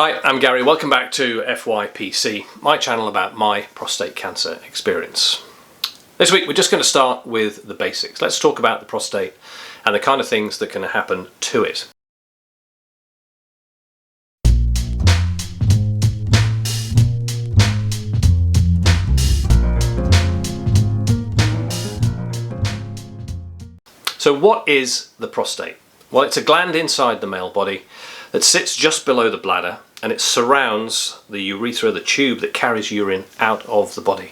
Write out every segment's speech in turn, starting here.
Hi, I'm Gary. Welcome back to FYPC, my channel about my prostate cancer experience. This week we're just going to start with the basics. Let's talk about the prostate and the kind of things that can happen to it. So what is the prostate? Well, it's a gland inside the male body that sits just below the bladder, and it surrounds the urethra, the tube that carries urine out of the body.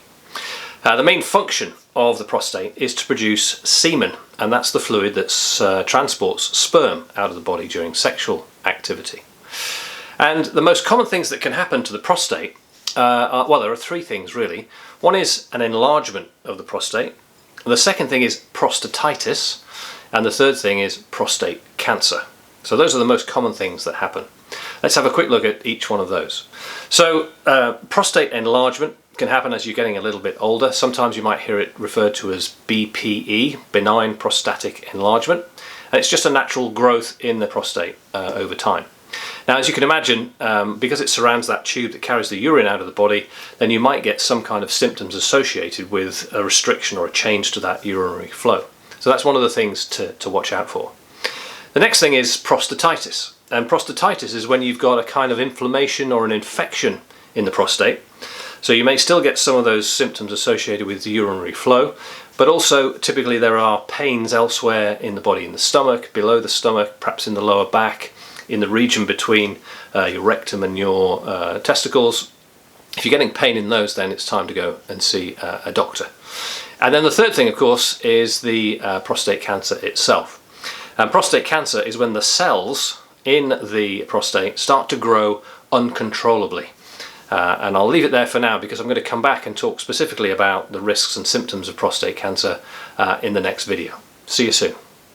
The main function of the prostate is to produce semen, and that's the fluid that transports sperm out of the body during sexual activity. And the most common things that can happen to the prostate there are three things really. One is an enlargement of the prostate. The second thing is prostatitis, and the third thing is prostate cancer. So those are the most common things that happen. Let's have a quick look at each one of those. So prostate enlargement can happen as you're getting a little bit older. Sometimes you might hear it referred to as BPE, benign prostatic enlargement, and it's just a natural growth in the prostate over time. Now, as you can imagine, because it surrounds that tube that carries the urine out of the body, then you might get some kind of symptoms associated with a restriction or a change to that urinary flow. So that's one of the things to watch out for. The next thing is prostatitis, and prostatitis is when you've got a kind of inflammation or an infection in the prostate. So you may still get some of those symptoms associated with the urinary flow, but also typically there are pains elsewhere in the body, in the stomach, below the stomach, perhaps in the lower back, in the region between your rectum and your testicles. If you're getting pain in those, then it's time to go and see a doctor. And then the third thing, of course, is the prostate cancer itself. And prostate cancer is when the cells in the prostate start to grow uncontrollably. And I'll leave it there for now because I'm going to come back and talk specifically about the risks and symptoms of prostate cancer in the next video. See you soon.